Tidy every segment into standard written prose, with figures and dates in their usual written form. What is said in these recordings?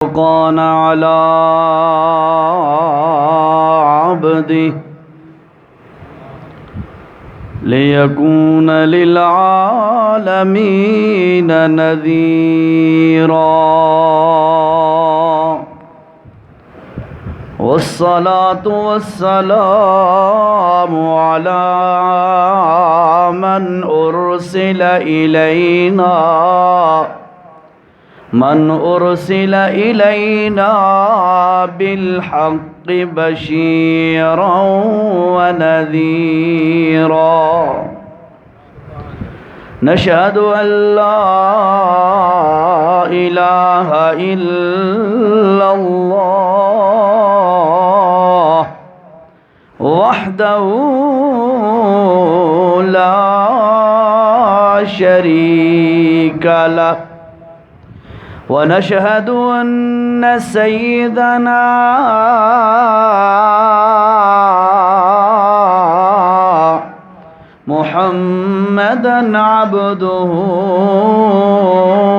وقان على عبده ليكون للعالمين نذيرا والصلاة والسلام على من أرسل إلينا بالحق بشيرا ونذيرا نشهد أن لا إله إلا الله وحده لا شريك له ونشهد أن سيدنا محمدًا عبده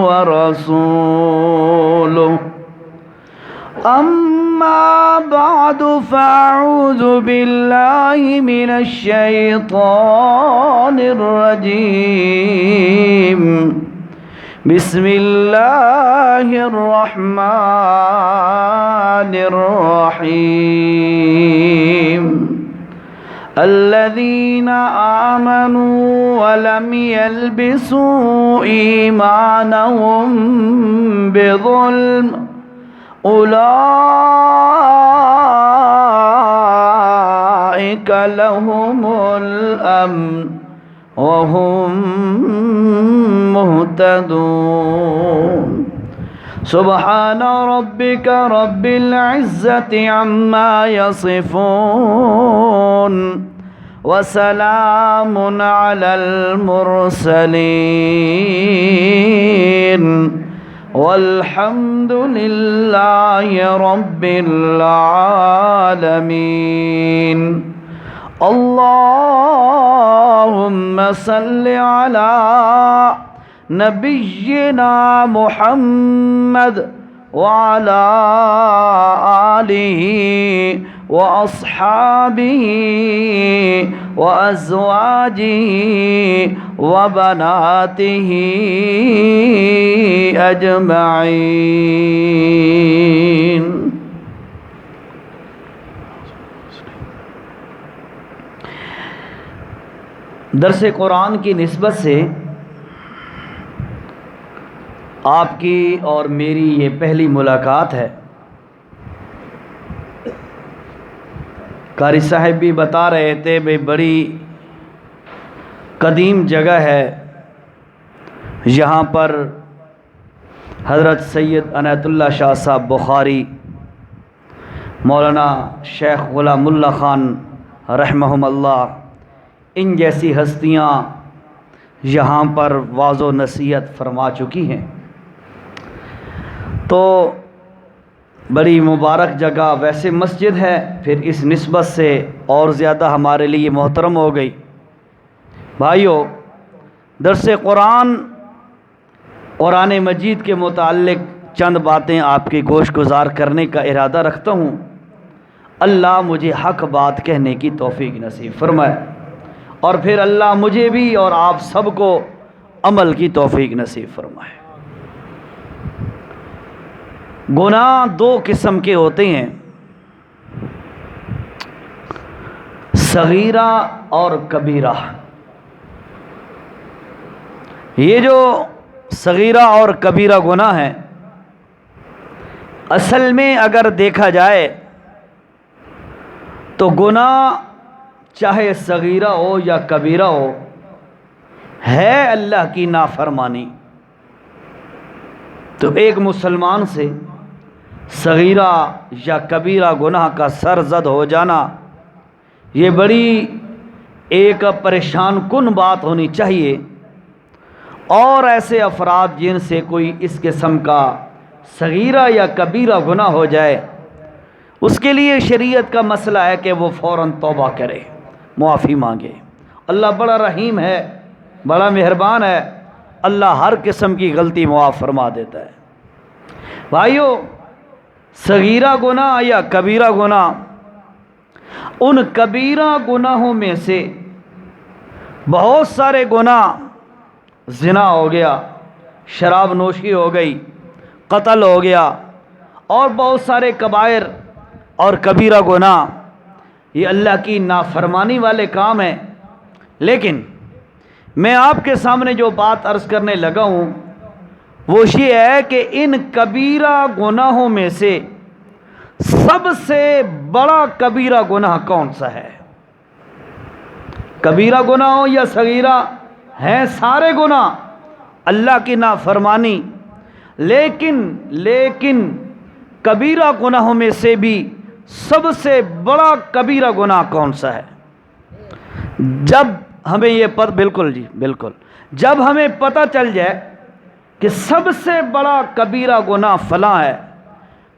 ورسوله أما بعد فأعوذ بالله من الشيطان الرجيم بسم الله الرحمن الرحيم الذين آمنوا ولم يلبسوا إيمانهم بظلم أولئك لهم الأمن وهم مهتدون سبحان ربك رب العزة عما يصفون وسلام على المرسلين والحمد لله رب العالمين اللهم صل على نبينا محمد وعلى آله وأصحابه وأزواجه وبناته أجمعين درس قرآن کی نسبت سے آپ کی اور میری یہ پہلی ملاقات ہے۔ قاری صاحب بھی بتا رہے تھے بھئی بڑی قدیم جگہ ہے، یہاں پر حضرت سید عنایت اللہ شاہ صاحب بخاری، مولانا شیخ غلام اللہ خان رحمہم اللہ، ان جیسی ہستیاں یہاں پر واعظ و نصیحت فرما چکی ہیں، تو بڑی مبارک جگہ، ویسے مسجد ہے، پھر اس نسبت سے اور زیادہ ہمارے لیے محترم ہو گئی۔ بھائیو، درس قرآن مجید کے متعلق چند باتیں آپ کی گوش گزار کرنے کا ارادہ رکھتا ہوں۔ اللہ مجھے حق بات کہنے کی توفیق نصیب فرمائے، اور پھر اللہ مجھے بھی اور آپ سب کو عمل کی توفیق نصیب فرمائے۔ گناہ دو قسم کے ہوتے ہیں، صغیرہ اور کبیرہ۔ یہ جو صغیرہ اور کبیرہ گناہ ہیں، اصل میں اگر دیکھا جائے تو گناہ چاہے صغیرہ ہو یا کبیرہ ہو، ہے اللہ کی نافرمانی۔ تو ایک مسلمان سے صغیرہ یا کبیرہ گناہ کا سرزد ہو جانا، یہ بڑی ایک پریشان کن بات ہونی چاہیے، اور ایسے افراد جن سے کوئی اس قسم کا صغیرہ یا کبیرہ گناہ ہو جائے، اس کے لیے شریعت کا مسئلہ ہے کہ وہ فوراً توبہ کرے، معافی مانگے۔ اللہ بڑا رحیم ہے، بڑا مہربان ہے، اللہ ہر قسم کی غلطی معاف فرما دیتا ہے۔ بھائیو، صغیرہ گناہ یا کبیرہ گناہ، ان کبیرہ گناہوں میں سے بہت سارے گناہ، زنا ہو گیا، شراب نوشی ہو گئی، قتل ہو گیا، اور بہت سارے کبائر اور کبیرہ گناہ، یہ اللہ کی نافرمانی والے کام ہیں۔ لیکن میں آپ کے سامنے جو بات عرض کرنے لگا ہوں وہ یہ ہے کہ ان کبیرہ گناہوں میں سے سب سے بڑا کبیرہ گناہ کون سا ہے؟ کبیرہ گناہ ہو یا صغیرہ، ہیں سارے گناہ اللہ کی نافرمانی، لیکن کبیرہ گناہوں میں سے بھی سب سے بڑا کبیرہ گناہ کون سا ہے؟ جب ہمیں یہ بالکل جی بالکل، جب ہمیں پتہ چل جائے کہ سب سے بڑا کبیرہ گناہ فلاں ہے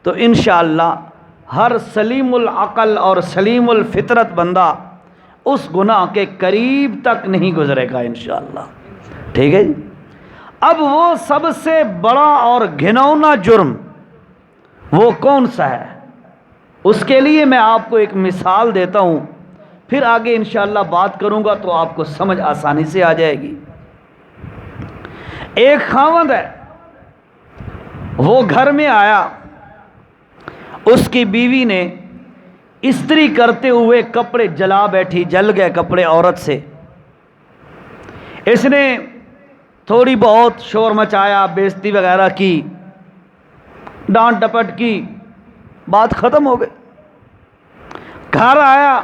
تو انشاءاللہ ہر سلیم العقل اور سلیم الفطرت بندہ اس گناہ کے قریب تک نہیں گزرے گا انشاءاللہ، ٹھیک ہے جی۔ اب وہ سب سے بڑا اور گھناؤنا جرم وہ کون سا ہے؟ اس کے لیے میں آپ کو ایک مثال دیتا ہوں، پھر آگے انشاءاللہ بات کروں گا تو آپ کو سمجھ آسانی سے آ جائے گی۔ ایک خاوند ہے، وہ گھر میں آیا، اس کی بیوی نے استری کرتے ہوئے کپڑے جلا بیٹھی، جل گئے کپڑے عورت سے۔ اس نے تھوڑی بہت شور مچایا، بےعزتی وغیرہ کی، ڈانٹ ڈپٹ کی، بات ختم ہو گئی۔ گھر آیا،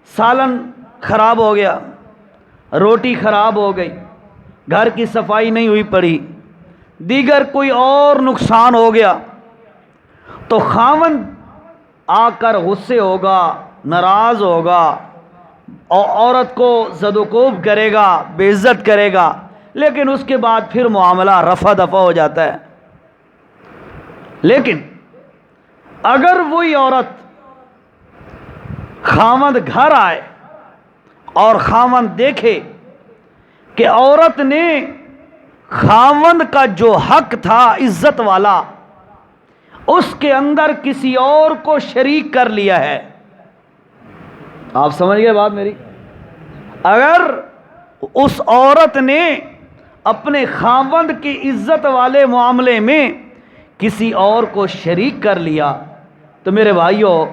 سالن خراب ہو گیا، روٹی خراب ہو گئی، گھر کی صفائی نہیں ہوئی پڑی، دیگر کوئی اور نقصان ہو گیا، تو خاوند آ کر غصے ہوگا، ناراض ہوگا، اور عورت کو زد و کوب کرے گا، بے عزت کرے گا، لیکن اس کے بعد پھر معاملہ رفع دفع ہو جاتا ہے۔ لیکن اگر وہی عورت، خاوند گھر آئے اور خاوند دیکھے کہ عورت نے خاوند کا جو حق تھا عزت والا اس کے اندر کسی اور کو شریک کر لیا ہے، آپ سمجھ گئے بات میری؟ اگر اس عورت نے اپنے خاوند کی عزت والے معاملے میں کسی اور کو شریک کر لیا تو میرے بھائیوں،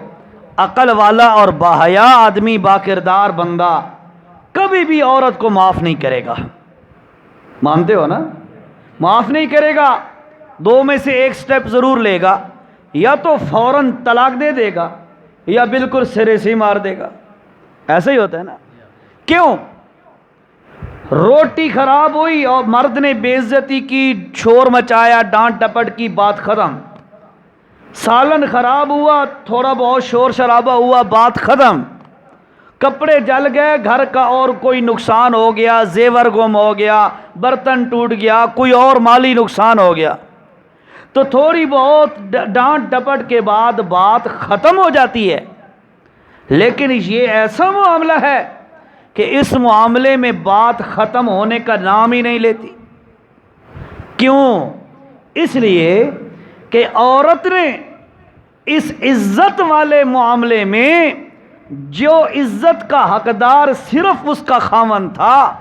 عقل والا اور باحیا آدمی، باکردار بندہ کبھی بھی عورت کو معاف نہیں کرے گا، مانتے ہو نا؟ معاف نہیں کرے گا، دو میں سے ایک سٹیپ ضرور لے گا، یا تو فوراً طلاق دے دے گا یا بالکل سرے سے مار دے گا۔ ایسا ہی ہوتا ہے نا؟ کیوں؟ روٹی خراب ہوئی اور مرد نے بے عزتی کی، شور مچایا، ڈانٹ ڈپٹ کی، بات ختم۔ سالن خراب ہوا، تھوڑا بہت شور شرابہ ہوا، بات ختم۔ کپڑے جل گئے، گھر کا اور کوئی نقصان ہو گیا، زیور گم ہو گیا، برتن ٹوٹ گیا، کوئی اور مالی نقصان ہو گیا، تو تھوڑی بہت ڈانٹ ڈپٹ کے بعد بات ختم ہو جاتی ہے۔ لیکن یہ ایسا معاملہ ہے کہ اس معاملے میں بات ختم ہونے کا نام ہی نہیں لیتی۔ کیوں؟ اس لیے کہ عورت نے اس عزت والے معاملے میں جو عزت کا حقدار صرف اس کا خاوند تھا،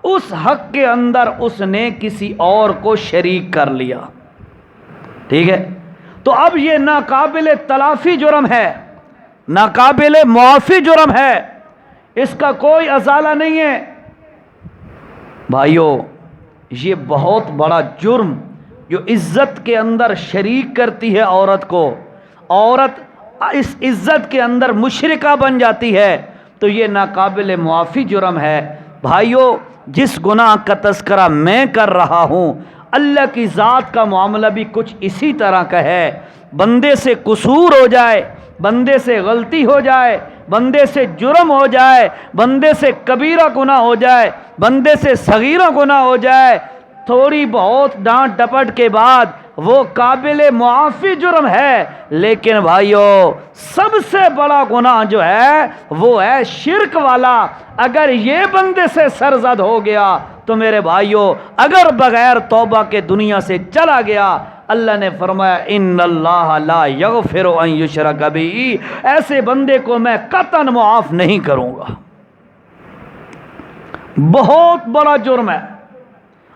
اس حق کے اندر اس نے کسی اور کو شریک کر لیا، ٹھیک ہے؟ تو اب یہ ناقابل تلافی جرم ہے، ناقابل معافی جرم ہے، اس کا کوئی ازالہ نہیں ہے۔ بھائیو، یہ بہت بڑا جرم جو عزت کے اندر شریک کرتی ہے عورت کو، عورت اس عزت کے اندر مشرکہ بن جاتی ہے، تو یہ ناقابل معافی جرم ہے۔ بھائیو، جس گناہ کا تذکرہ میں کر رہا ہوں، اللہ کی ذات کا معاملہ بھی کچھ اسی طرح کا ہے۔ بندے سے قصور ہو جائے، بندے سے غلطی ہو جائے، بندے سے جرم ہو جائے، بندے سے کبیرہ گناہ ہو جائے، بندے سے صغیرہ گناہ ہو جائے، تھوڑی بہت ڈانٹ ڈپٹ کے بعد وہ قابل معافی جرم ہے۔ لیکن بھائیو، سب سے بڑا گناہ جو ہے وہ ہے شرک والا۔ اگر یہ بندے سے سرزد ہو گیا تو میرے بھائیو، اگر بغیر توبہ کے دنیا سے چلا گیا، اللہ نے فرمایا ان اللہ لا یغفر ان یشرک بہ، ایسے بندے کو میں قطعاً معاف نہیں کروں گا۔ بہت بڑا جرم ہے۔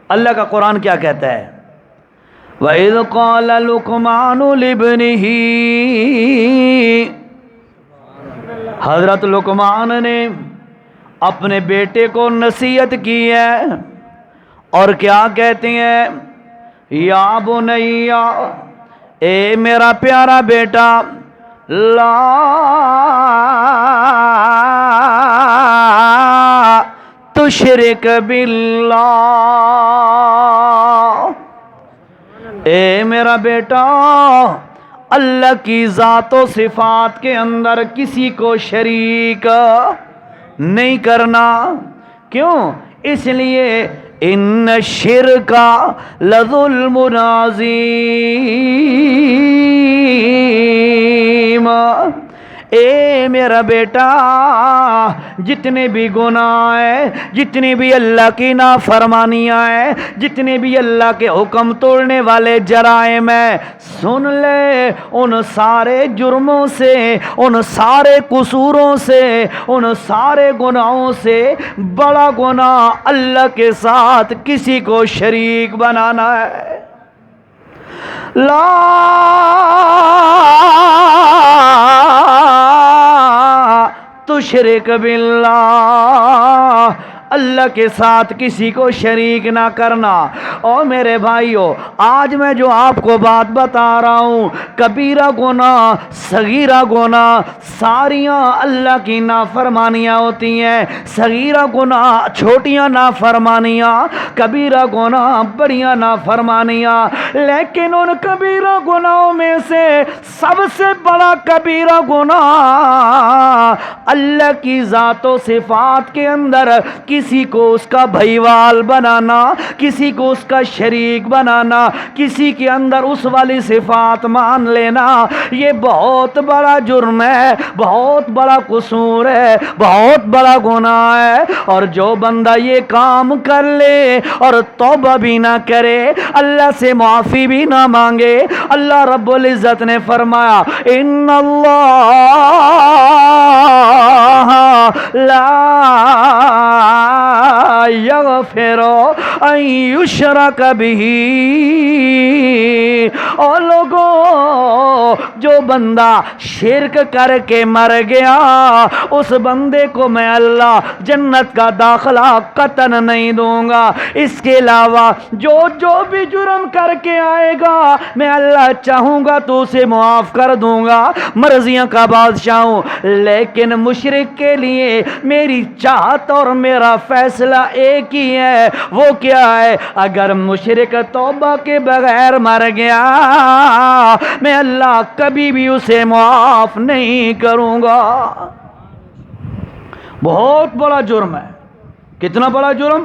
اللہ کا قرآن کیا کہتا ہے؟ وَإِذْ قَالَ لُقْمَانُ لِابْنِهِ، حضرت لقمان نے اپنے بیٹے کو نصیحت کی ہے، اور کیا کہتے ہیں؟ یا بنیا، اے میرا پیارا بیٹا، لا تشرک باللہ، اے میرا بیٹا اللہ کی ذات و صفات کے اندر کسی کو شریک نہیں کرنا۔ کیوں؟ اس لیے ان الشرک لظلم عظیم، اے میرا بیٹا جتنے بھی گناہ ہیں، جتنی بھی اللہ کی نافرمانیاں ہیں، جتنے بھی اللہ کے حکم توڑنے والے جرائم ہیں، سن لے ان سارے جرموں سے، ان سارے قصوروں سے، ان سارے گناہوں سے بڑا گناہ اللہ کے ساتھ کسی کو شریک بنانا ہے۔ لا تشرک باللہ، اللہ کے ساتھ کسی کو شریک نہ کرنا۔ اور میرے بھائیو، آج میں جو آپ کو بات بتا رہا ہوں، کبیرہ گناہ، صغیرہ گناہ، ساریاں اللہ کی نافرمانیاں ہوتی ہیں۔ صغیرہ گناہ چھوٹیاں نافرمانیاں، کبیرہ گناہ بڑیاں نافرمانیاں، لیکن ان کبیرہ گناہوں میں سے سب سے بڑا کبیرہ گناہ اللہ کی ذات و صفات کے اندر کسی کو اس کا بھائیوال بنانا، کسی کو اس کا شریک بنانا، کسی کے اندر اس والی صفات مان لینا، یہ بہت بڑا جرم ہے، بہت بڑا قصور ہے، بہت بڑا گناہ ہے۔ اور جو بندہ یہ کام کر لے اور توبہ بھی نہ کرے، اللہ سے معافی بھی نہ مانگے، اللہ رب العزت نے فرمایا ان اللہ لا یغفر ان یشرک بہ، اور لوگوں جو بندہ شرک کر کے مر گیا، اس بندے کو میں اللہ جنت کا داخلہ قطعاً نہیں دوں گا۔ اس کے علاوہ جو بھی جرم کر کے آئے گا، میں اللہ چاہوں گا تو اسے معاف کر دوں گا، مرضیاں کا بادشاہ ہوں۔ لیکن مشرک کے لیے میری چاہت اور میرا فیصلہ ایک ہی ہے، وہ کیا ہے؟ اگر مشرک توبہ کے بغیر مر گیا، میں اللہ کبھی بھی اسے معاف نہیں کروں گا۔ بہت بڑا جرم ہے۔ کتنا بڑا جرم؟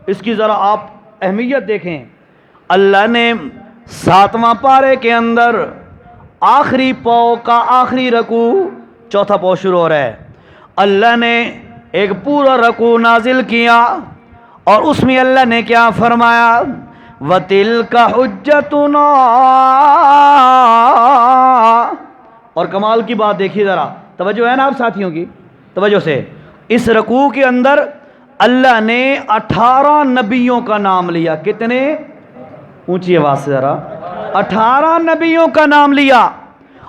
اس کی ذرا آپ اہمیت دیکھیں۔ اللہ نے 7واں پارے کے اندر آخری پاؤ کا آخری رکوع، چوتھا پاؤ شروع ہو رہا ہے، اللہ نے ایک پورا رکوع نازل کیا، اور اس میں اللہ نے کیا فرمایا؟ وَتِلْكَ حُجَّتُنَا، اور کمال کی بات دیکھیے ذرا، توجہ ہے نا آپ ساتھیوں کی؟ توجہ سے، اس رکوع کے اندر اللہ نے 18 نبیوں کا نام لیا۔ کتنے؟ اونچی آواز سے ذرا، 18 نبیوں کا نام لیا،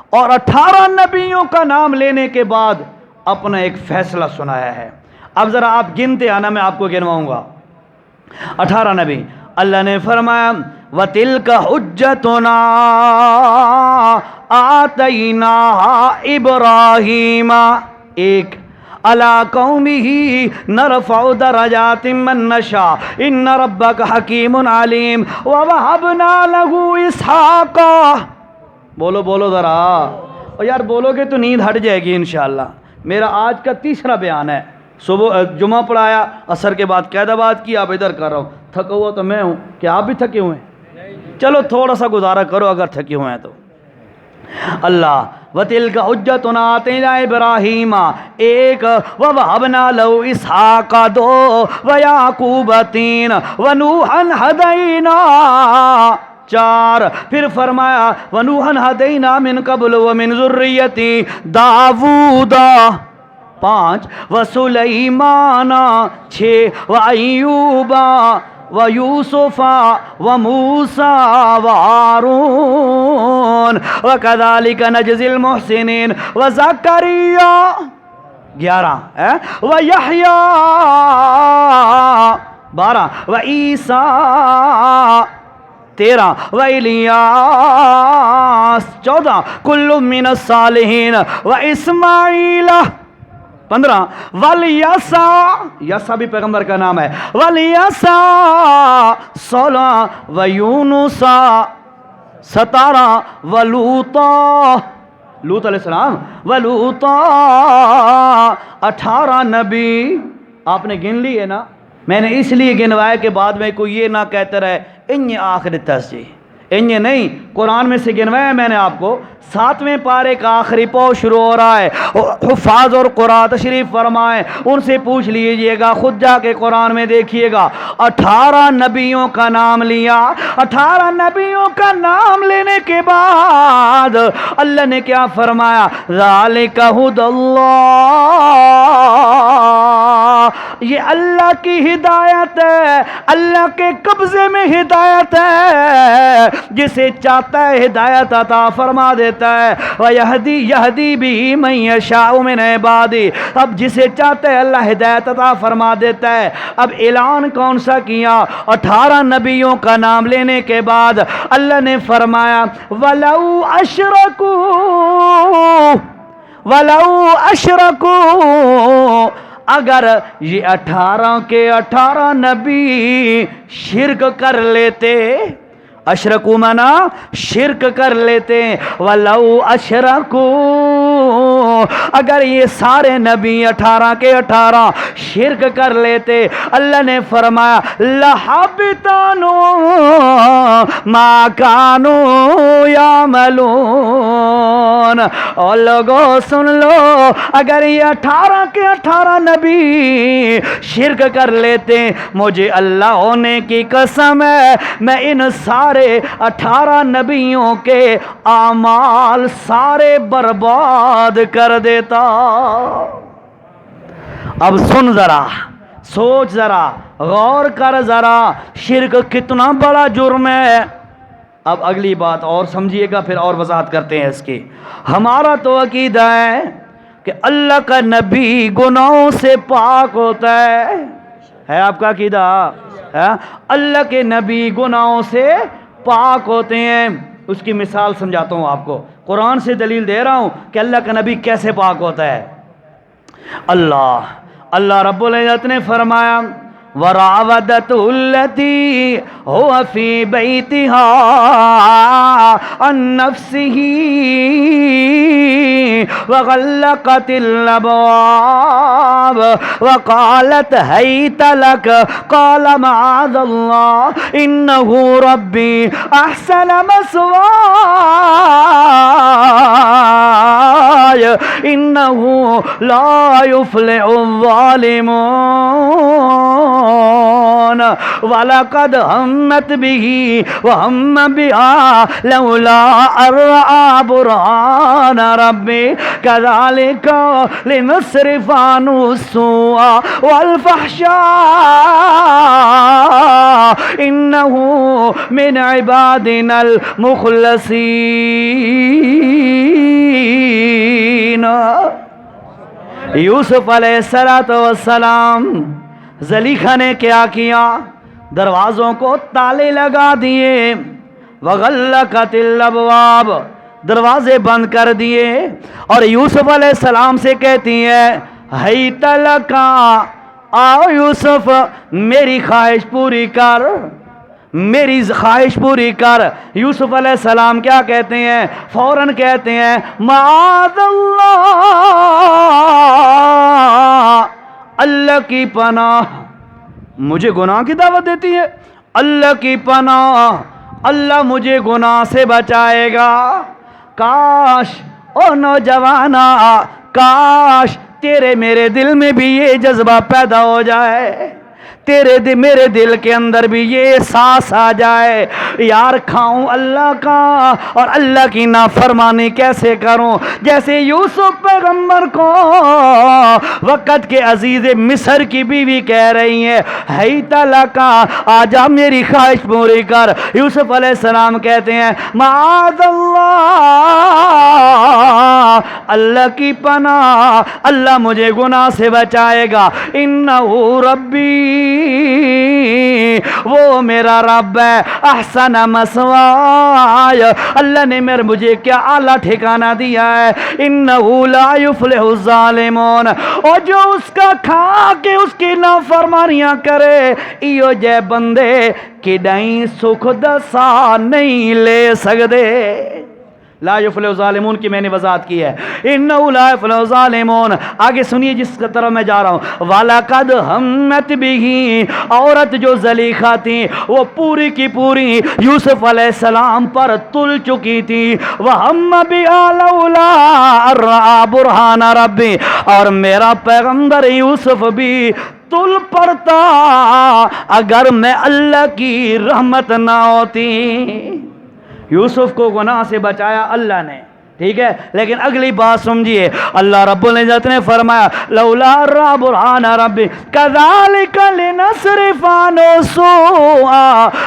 اور 18 نبیوں کا نام لینے کے بعد اپنا ایک فیصلہ سنایا ہے۔ اب ذرا آپ گنتے آنا، میں آپ کو گنواؤں گا۔ 18 نبی، اللہ نے فرمایا وَتِلْكَ حُجَّتُنَا آتَيْنَاهَا إِبْرَاهِيمَ، ایک عَلَىٰ قَوْمِهِ نَرْفَعُ دَرَجَاتٍ مَّن نَّشَاءُ إِنَّ رَبَّكَ حَكِيمٌ عَلِيمٌ وَوَهَبْنَا لَهُ إِسْحَاقَ، بولو بولو ذرا، اور یار بولو گے تو نیند ہٹ جائے گی انشاءاللہ۔ میرا آج کا تیسرا بیان ہے۔ صبح جمعہ پڑھایا، عصر کے بعد قید آباد کی، اب ادھر کر رہا ہوں۔ تھکا ہوا تو میں ہوں، کیا آپ بھی تھکے ہوئے ہیں؟ چلو تھوڑا سا گزارا کرو اگر تھکے ہوئے ہیں تو۔ اللہ وَتِلْكَ حُجَّتُنَا آتَيْنَاهَا إِبْرَاهِيمَ ایک، وَوَهَبْنَا لَهُ إِسْحَاقَ دو، وَيَعْقُوبَ تین، وَنُوحًا هَدَيْنَا 4 پھر فرمایا ونوحن ہدینا من قبل ومن ذریتی داود 5 وسلیمان 6 وایوب ویوسف وموسیٰ وہارون وکذالک نجزی المحسنین وزکریا 11 ویحییٰ 12 وعیسیٰ 13 وإلیاس 14 کل من الصالحین واسماعیل 15 ولیسع یسع بھی پیغمبر کا نام ہے ولیسع 16 ویونس 17 ولوطا لوط علیہ السلام ولوطا 18 نبی آپ نے گن لی ہے نا میں نے اس لیے گنوایا کہ بعد میں کوئی یہ نہ کہتے رہے انہیں آخر تسجیح انہیں نہیں قرآن میں سے گنوایا میں نے آپ کو 7ویں پارے کا آخری پو شروع ہو رہا ہے حفاظ اور قرآن تشریف فرمائیں ان سے پوچھ لیجئے گا خود جا کے قرآن میں دیکھیے گا 18 نبیوں کا نام لیا 18 نبیوں کا نام لینے کے بعد اللہ نے کیا فرمایا ذالک ھدی اللہ یہ اللہ کی ہدایت ہے اللہ کے قبضے میں ہدایت ہے جسے چاہتا ہے ہدایت عطا فرما دیتا ہے یہدی بھی من یشاء من عبادی اب جسے چاہتا ہے اللہ ہدایت عطا فرما دیتا ہے اب اعلان کون سا کیا 18 نبیوں کا نام لینے کے بعد اللہ نے فرمایا وَلَوْ أَشْرَكُوا اگر یہ 18 کے 18 نبی شرک کر لیتے اشرکو منا شرک کر لیتے وَلَوْ أَشْرَكُوا اگر یہ سارے نبی 18 کے 18 شرک کر لیتے اللہ نے فرمایا لَحَبِطَ عَنْهُمْ مَا كَانُوا يَعْمَلُونَ اور لوگوں سن لو اگر یہ 18 کے 18 نبی شرک کر لیتے مجھے اللہ ہونے کی قسم ہے میں ان سارے 18 نبیوں کے اعمال سارے برباد کر دیتا اب سن ذرا سوچ ذرا غور کر ذرا شرک کتنا بڑا جرم ہے اب اگلی بات اور سمجھیے گا پھر اور وضاحت کرتے ہیں اس کی ہمارا تو عقیدہ ہے کہ اللہ کا نبی گناہوں سے پاک ہوتا ہے آپ کا عقیدہ اللہ کے نبی گناہوں سے پاک ہوتے ہیں اس کی مثال سمجھاتا ہوں آپ کو قرآن سے دلیل دے رہا ہوں کہ اللہ کا نبی کیسے پاک ہوتا ہے اللہ رب العزت نے فرمایا وراودته التي هو في بيتها عن نفسه وغلقت الابواب وقالت هيت لك قال معاذ الله انه ربي احسن مثواي انه لا يفلح الظالمون وَلَقَدْ هَمَّتْ بِهِ وَهَمَّ بِهَا لَوْلَا أَن رَّأَىٰ بُرْهَانَ رَبِّهِ كَذَٰلِكَ لِنَصْرِفَ عَنْهُ السُّوءَ وَالْفَحْشَاءَ إِنَّهُ مِنْ عِبَادِنَا الْمُخْلَصِينَ یوسف علیہ السلام زلیخا نے کیا کیا دروازوں کو تالے لگا دیے وغلقت الابواب دروازے بند کر دیے اور یوسف علیہ السلام سے کہتی ہیں ہیت لکا آؤ یوسف میری خواہش پوری کر میری خواہش پوری کر یوسف علیہ السلام کیا کہتے ہیں فوراً کہتے ہیں معاذ اللہ اللہ کی پناہ مجھے گناہ کی دعوت دیتی ہے اللہ کی پناہ اللہ مجھے گناہ سے بچائے گا کاش او نوجوانا کاش تیرے میرے دل میں بھی یہ جذبہ پیدا ہو جائے میرے دل کے اندر بھی یہ احساس آ جائے یار کھاؤں اللہ کا اور اللہ کی نافرمانی کیسے کروں. جیسے یوسف پیغمبر کو وقت کے عزیز مصر کی بیوی کہہ رہی ہے ہیتا لکا آجا میری خواہش پوری کر. یوسف علیہ السلام کہتے ہیں معاذ اللہ کی پناہ, اللہ مجھے گناہ سے بچائے گا. انہو ربی, وہ میرا رب ہے. احسن مسواي, اللہ نے مجھے کیا اعلیٰ ٹھکانہ دیا ہے. انہو لا یفلح الظالمون, اور جو اس کا کھا کے اس کی نافرمانیاں کرے ایو جے بندے کڈائیں سکھ دسا نہیں لے سکدے. لا یفلح الظالمون کی میں نے وضاحت کی ہے. انہو لا یفلح الظالمون. آگے سنیے جس طرف میں جا رہا ہوں. وَلَقَدْ هَمَّتْ بِهِ, عورت جو زلیخا تھی وہ پوری کی پوری یوسف علیہ السلام پر تل چکی تھی. وَهَمَّ بِهَا لَوْلَا أَن رَأَىٰ بُرْهَانَ رَبِّهِ, اور میرا پیغمبر یوسف بھی تل پڑتا اگر میں اللہ کی رحمت نہ ہوتی. یوسف کو گناہ سے بچایا اللہ نے, ٹھیک ہے, لیکن اگلی بات سمجھیے. اللہ رب العزت نے فرمایا لولا را برہان ربی کذالک لنصرف عنہ السوء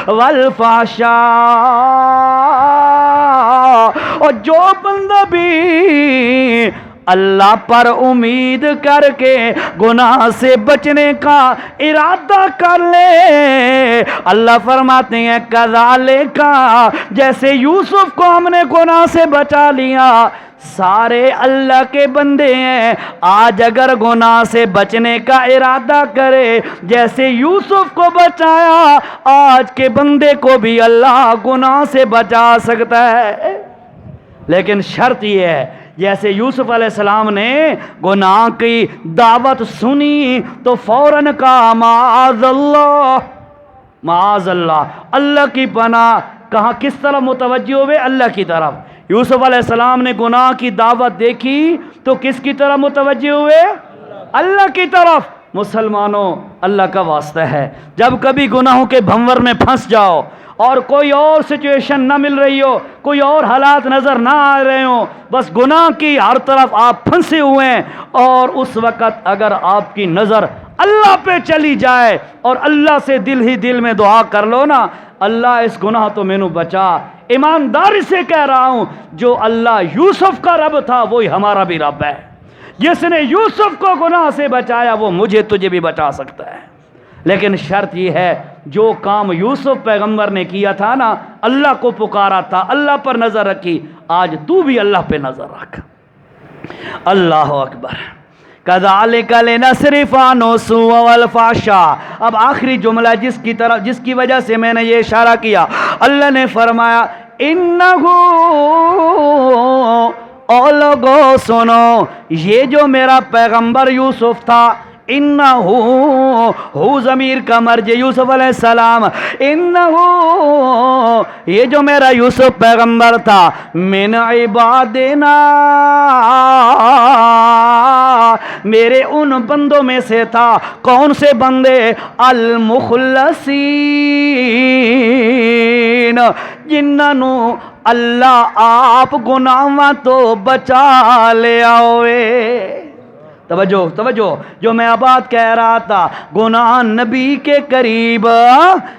والفحشاء, اور جو بندہ بھی اللہ پر امید کر کے گناہ سے بچنے کا ارادہ کر لے, اللہ فرماتے ہیں کذالک, جیسے یوسف کو ہم نے گناہ سے بچا لیا, سارے اللہ کے بندے ہیں آج اگر گناہ سے بچنے کا ارادہ کرے جیسے یوسف کو بچایا, آج کے بندے کو بھی اللہ گناہ سے بچا سکتا ہے. لیکن شرط یہ ہے جیسے یوسف علیہ السلام نے گناہ کی دعوت سنی تو فوراً کہا معاذ اللہ, معاذ اللہ, اللہ کی پناہ. کہاں کس طرف متوجہ ہوئے؟ اللہ کی طرف. یوسف علیہ السلام نے گناہ کی دعوت دیکھی تو کس کی طرف متوجہ ہوئے؟ اللہ کی طرف. مسلمانوں اللہ کا واسطہ ہے, جب کبھی گناہوں کے بھنور میں پھنس جاؤ اور کوئی اور سچویشن نہ مل رہی ہو, کوئی اور حالات نظر نہ آ رہے ہوں, بس گناہ کی ہر طرف آپ پھنسے ہوئے ہیں, اور اس وقت اگر آپ کی نظر اللہ پہ چلی جائے اور اللہ سے دل ہی دل میں دعا کر لو نا, اللہ اس گناہ تو مینوں بچا. ایمانداری سے کہہ رہا ہوں جو اللہ یوسف کا رب تھا وہی ہمارا بھی رب ہے. جس نے یوسف کو گناہ سے بچایا وہ مجھے تجھے بھی بچا سکتا ہے. لیکن شرط یہ ہے جو کام یوسف پیغمبر نے کیا تھا نا, اللہ کو پکارا تھا, اللہ پر نظر رکھی, آج تو بھی اللہ پہ نظر رکھ. اللہ اکبر. کذالک لنصرف عنہ السوء والفحشاء. اب آخری جملہ جس کی وجہ سے میں نے یہ اشارہ کیا, اللہ نے فرمایا انہو, او لوگو سنو, یہ جو میرا پیغمبر یوسف تھا, انہو ہو ضمیر کا مرجع یوسف علیہ السلام, انہو یہ جو میرا یوسف پیغمبر تھا, من عبادنا, میرے ان بندوں میں سے تھا. کون سے بندے؟ المخلصین, جنہوں اللہ آپ گناہاں تو بچا لے آوے. توجہ, جو میں بات کہہ رہا تھا, گناہ نبی کے قریب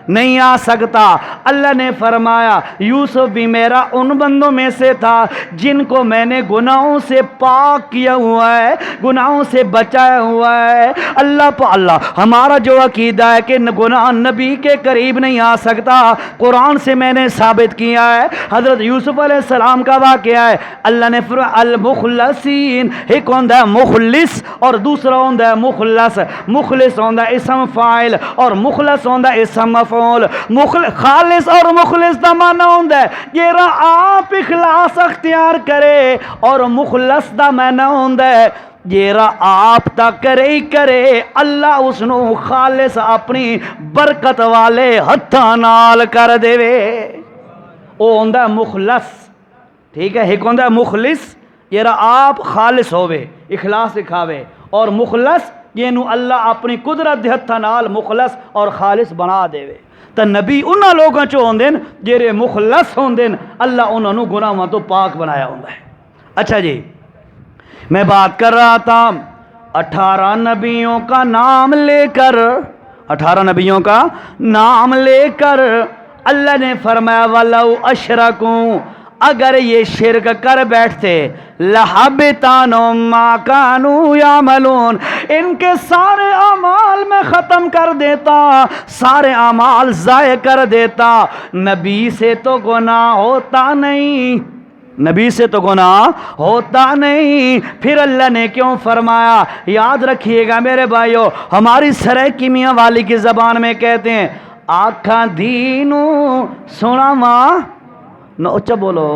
نہیں آ سکتا. اللہ نے فرمایا یوسف بھی میرا ان بندوں میں سے تھا جن کو میں نے گناہوں سے پاک کیا ہوا ہے, گناہوں سے بچایا ہوا ہے. اللہ ہمارا جو عقیدہ ہے کہ گناہ نبی کے قریب نہیں آ سکتا, قرآن سے میں نے ثابت کیا ہے. حضرت یوسف علیہ السلام کا واقعہ ہے. اللہ نے فرمایا المخلصین, ایک ہوتا ہے مخلص اور دوسرا ہوتا ہے مخلص. مخلص ہوتا ہے اسم فاعل اور مخلص ہوتا ہے اسم مفعول. خالص اور مخلص دا معنی ہوتا ہے یہ آپ اخلاص اختیار کرے, اور مخلص دا معنی ہوتا ہے جیرا آپ تا کرے ہی کرے اللہ اس نو خالص اپنی برکت والے ہتھاں نال کر دے. او ہوندا مخلص, ٹھیک ہے. ایک ہوندا مخلص جیرا آپ خالص ہوئے, اخلاص دکھاوے, اور مخلص یہ نو اللہ اپنی قدرت دے ہتھاں نال مخلص اور خالص بنا دے وے۔ تو نبی انہاں لوگاں چوں ہوندے جڑے مخلص ہوندے، اللہ انہاں نو گناہاں تو پاک بنایا ہوندا ہے۔ اچھا جی، میں بات کر رہا تھا 18 نبیوں کا نام لے کر، 18 نبیوں کا نام لے کر اللہ نے فرمایا وَلَوْ أَشْرَكُوا، اگر یہ شرک کر بیٹھتے لَحَبِطَ عَنْهُم مَّا كَانُوا يَعْمَلُونَ، ان کے سارے اعمال میں ختم کر دیتا، سارے اعمال ضائع کر دیتا۔ نبی سے تو گناہ ہوتا نہیں، نبی سے تو گناہ ہوتا نہیں، پھر اللہ نے کیوں فرمایا؟ یاد رکھیے گا میرے بھائیو، ہماری سرائکی میاں والی کی زبان میں کہتے ہیں آکھاں دینو سنا ماں نو، اچھا بولو،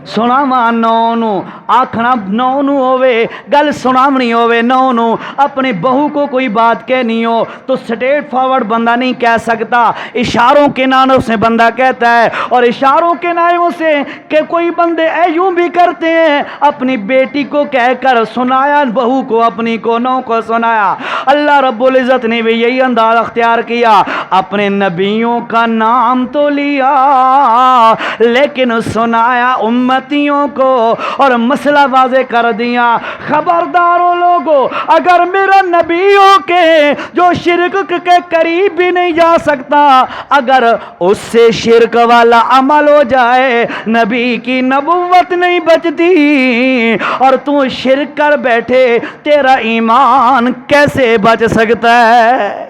سنا ماں نو نو، آکھنا نو نو ہوئے، گل سنامنی ہوئے نو نو، اپنی بہو کو کوئی بات کہنی ہو تو سٹیٹ فارورڈ بندہ نہیں کہہ سکتا، اشاروں کے نانوں سے بندہ کہتا ہے، اور اشاروں کے نائوں سے کہ کوئی بندے یوں بھی کرتے ہیں، اپنی بیٹی کو کہہ کر سنایا، بہو کو اپنی کو نو کو سنایا۔ اللہ رب العزت نے بھی یہی انداز اختیار کیا، اپنے نبیوں کا نام تو لیا لیکن سنایا امتیوں کو، اور مسئلہ واضح کر دیا، خبرداروں لوگو، اگر میرا نبیوں کے جو شرک کے قریب بھی نہیں جا سکتا، اگر اس سے شرک والا عمل ہو جائے نبی کی نبوت نہیں بچتی، اور تو شرک کر بیٹھے، تیرا ایمان کیسے بچ سکتا ہے؟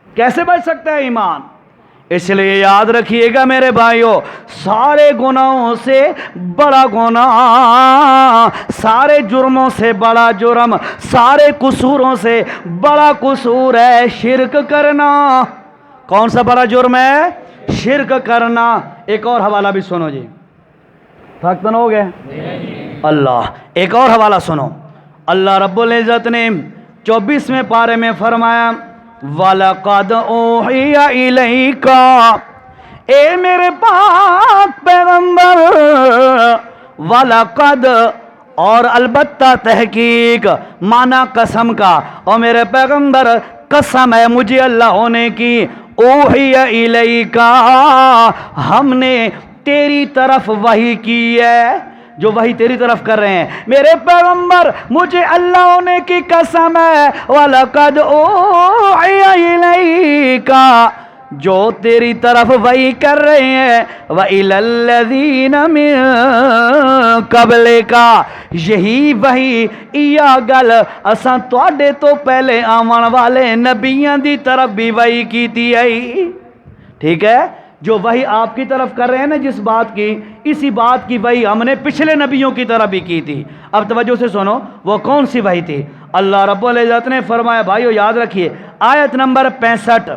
کیسے بچ سکتا ہے ایمان؟ اس لیے یاد رکھیے گا میرے بھائیوں، سارے گناہوں سے بڑا گناہ، سارے جرموں سے بڑا جرم، سارے قصوروں سے بڑا قصور ہے شرک کرنا۔ کون سا بڑا جرم ہے؟ شرک کرنا۔ ایک اور حوالہ بھی سنو جی، تھکتن ہو گئے اللہ، ایک اور حوالہ سنو۔ اللہ رب العزت نے 24ویں پارے میں فرمایا وَلَقَدْ أُوحِيَ إِلَيْكَ، اے میرے پاک پیغمبر، وَلَقَدْ، اور البتہ تحقیق، معنی قسم کا، اور میرے پیغمبر قسم ہے مجھے اللہ ہونے کی، اوحی الیکا، ہم نے تیری طرف وحی کی ہے، جو وحی تیری طرف کر رہے ہیں میرے پیغمبر، مجھے اللہ ہونے کی قسم ہے، وَلَقَدْ أُوحِيَ إِلَيْكَ، جو تیری طرف وحی کر رہے ہیں، وَإِلَى الَّذِينَ مِن قَبْلِكَ، یہی وحی ایا گل اساں تواڈے تو پہلے آون والے نبیاں دی طرف بھی وحی کیتی ہے۔ ٹھیک ہے، جو وحی آپ کی طرف کر رہے ہیں نا جس بات کی، اسی بات کی وحی ہم نے پچھلے نبیوں کی طرف بھی کی تھی۔ اب توجہ سے سنو، وہ کون سی وحی تھی؟ اللہ رب العزت نے فرمایا، بھائیو یاد رکھیے، آیت نمبر 65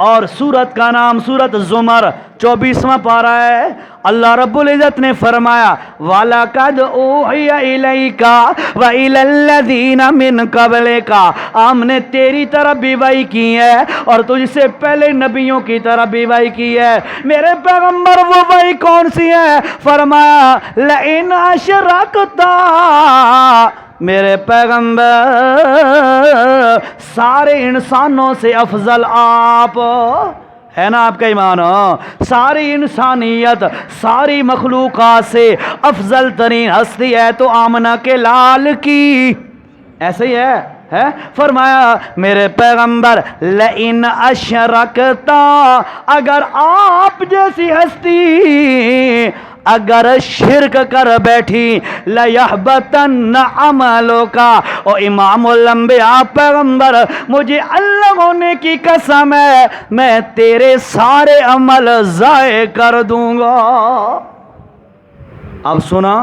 اور سورت کا نام سورت زمر 24واں پارہ ہے۔ اللہ رب العزت نے فرمایا وَلَقَدْ أُوحِيَ إِلَيْكَ وَإِلَى الَّذِينَ مِن قَبْلِكَ، ہم نے تیری طرف بھی وحی کی ہے اور تجھ سے پہلے نبیوں کی طرف بھی وحی کی ہے۔ میرے پیغمبر وہ وحی کون سی ہے؟ فرمایا لَإِنْ أَشْرَكْتَ، میرے پیغمبر سارے انسانوں سے افضل آپ ہے نا، آپ کا ایمان ہو، ساری انسانیت ساری مخلوقات سے افضل ترین ہستی ہے تو آمنہ کے لال کی، ایسے ہی ہے فرمایا میرے پیغمبر لئن اشرکتا، اگر آپ جیسی ہستی اگر شرک کر بیٹھی، لَيَحْبَطَنَّ عَمَلُكَ، اور امام الانبیاء پیغمبر مجھے اللہ ہونے کی قسم ہے میں تیرے سارے عمل ضائع کر دوں گا۔ اب سنا،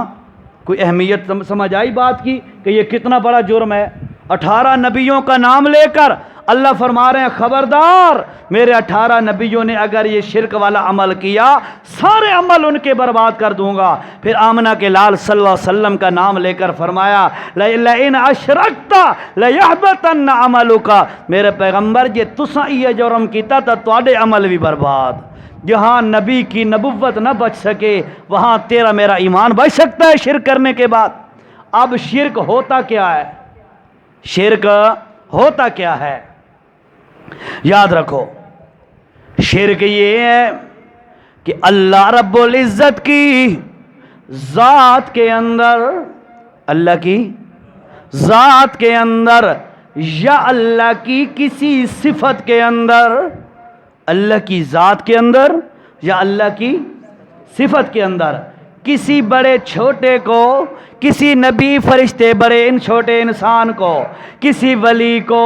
کوئی اہمیت سمجھ آئی بات کی کہ یہ کتنا بڑا جرم ہے؟ 18 نبیوں کا نام لے کر اللہ فرما رہے ہیں خبردار، میرے 18 نبیوں نے اگر یہ شرک والا عمل کیا سارے عمل ان کے برباد کر دوں گا۔ پھر آمنہ کے لال صلی اللہ علیہ وسلم کا نام لے کر فرمایا لَإِنْ أَشْرَكْتَ لَيَحْبَطَنَّ عَمَلُكَ، میرے پیغمبر جے تساں یہ جرم کیتا تو تواڈے عمل بھی برباد۔ جہاں نبی کی نبوت نہ بچ سکے وہاں تیرا میرا ایمان بچ سکتا ہے شرک کرنے کے بعد۔ اب شرک ہوتا کیا ہے؟ شرک ہوتا کیا ہے؟ یاد رکھو، شرک یہ ہے کہ اللہ رب العزت کی ذات کے اندر، اللہ کی ذات کے اندر یا اللہ کی کسی صفت کے اندر، اللہ کی ذات کے اندر یا اللہ کی صفت کے اندر کسی بڑے چھوٹے کو، کسی نبی فرشتے بڑے ان چھوٹے انسان کو، کسی ولی کو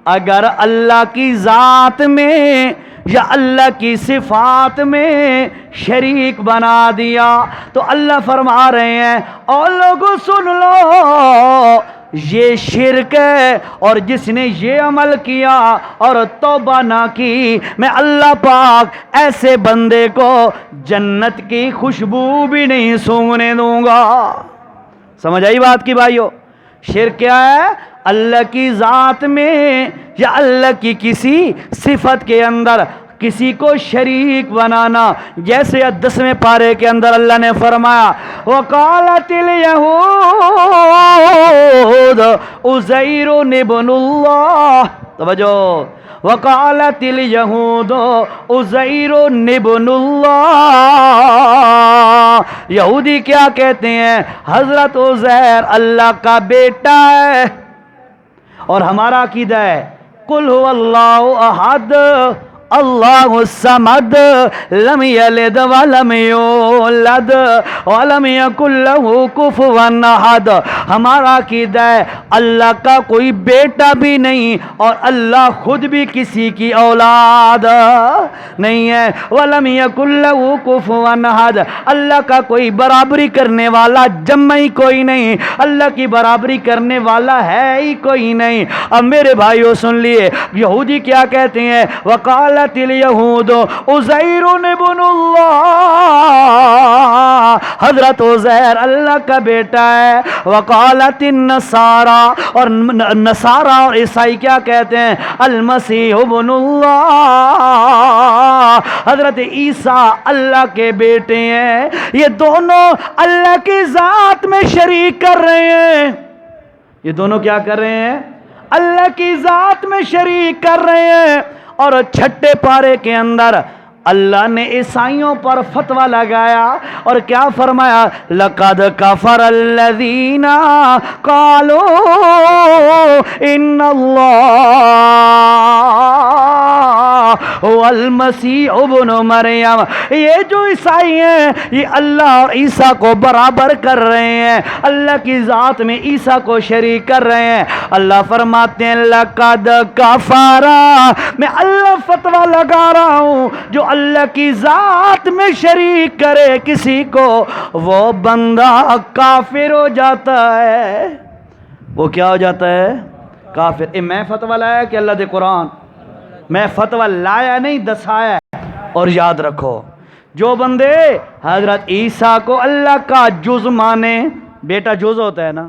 اگر اللہ کی ذات میں یا اللہ کی صفات میں شریک بنا دیا تو اللہ فرما رہے ہیں اور لوگوں سن لو، یہ شرک ہے، اور جس نے یہ عمل کیا اور توبہ نہ کی، میں اللہ پاک ایسے بندے کو جنت کی خوشبو بھی نہیں سونگنے دوں گا۔ سمجھ آئی بات کی بھائیو؟ شرک کیا ہے؟ اللہ کی ذات میں یا اللہ کی کسی صفت کے اندر کسی کو شریک بنانا، جیسے 10ویں پارے کے اندر اللہ نے فرمایا وَقَالَتِ الْيَهُودُ عُزَيْرٌ ابْنُ اللَّهِ، توجہ، وَقَالَتِ الْيَهُودُ عُزَيْرٌ ابْنُ اللَّهِ، یہودی کیا کہتے ہیں؟ حضرت عزیر اللہ کا بیٹا ہے، اور ہمارا عقیدہ ہے قُلْ هُوَ اللَّهُ أَحَدٌ اللہ الصمد لم یلد ولم یولد ولم یکن لہ کفوا احد۔ ہمارا عقیدہ ہے اللہ کا کوئی بیٹا بھی نہیں اور اللہ خود بھی کسی کی اولاد نہیں ہے، ولم یکن لہ کفوا احد، اللہ کا کوئی برابری کرنے والا جمع ہی کوئی نہیں، اللہ کی برابری کرنے والا ہے ہی کوئی نہیں۔ اب میرے بھائیوں سن لیے، یہودی کیا کہتے ہیں؟ وقال اليہود عزیر ابن اللہ، حضرت عزیر اللہ کا بیٹا ہے۔ وقالت النصارى، اور نصارہ اور عیسائی کیا کہتے ہیں؟ المسیح ابن اللہ، حضرت عیسیٰ اللہ کے بیٹے ہیں۔ یہ دونوں اللہ کی ذات میں شریک کر رہے ہیں، یہ دونوں کیا کر رہے ہیں؟ اللہ کی ذات میں شریک کر رہے ہیں۔ اور 6 پارے کے اندر اللہ نے عیسائیوں پر فتویٰ لگایا اور کیا فرمایا؟ لَقَدْ كَفَرَ الَّذِينَ قَالُوا إِنَّ اللَّهَ هُوَ الْمَسِيحُ ابْنُ مَرْيَمَ، یہ جو عیسائی ہیں یہ اللہ اور عیسیٰ کو برابر کر رہے ہیں، اللہ کی ذات میں عیسیٰ کو شریک کر رہے ہیں۔ اللہ فرماتے ہیں لَقَدْ كَفَرَ، میں اللہ فتویٰ لگا رہا ہوں، جو اللہ کی ذات میں شریک کرے کسی کو وہ بندہ کافر ہو جاتا ہے۔ وہ کیا ہو جاتا ہے؟ کافر۔ میں فتویٰ لایا کہ اللہ دے قرآن؟ میں فتویٰ لایا نہیں، دسایا۔ اور یاد رکھو، جو بندے حضرت عیسیٰ کو اللہ کا جز مانے، بیٹا جز ہوتا ہے نا،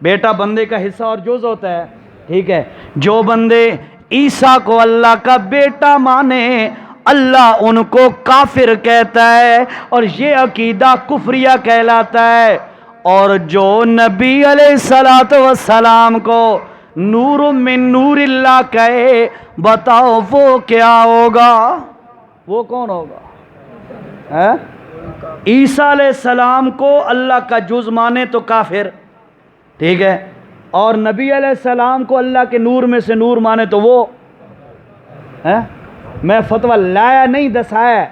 بیٹا بندے کا حصہ اور جز ہوتا ہے، ٹھیک ہے، جو بندے عیسیٰ کو اللہ کا بیٹا مانے اللہ ان کو کافر کہتا ہے اور یہ عقیدہ کفریہ کہلاتا ہے۔ اور جو نبی علیہ السلام کو نور من نور اللہ کہے، بتاؤ وہ کیا ہوگا؟ وہ کون ہوگا؟ عیسیٰ علیہ السلام کو اللہ کا جز مانے تو کافر، ٹھیک ہے، اور نبی علیہ السلام کو اللہ کے نور میں سے نور مانے تو وہ ہے۔ میں فتویٰ لایا نہیں، دسایا۔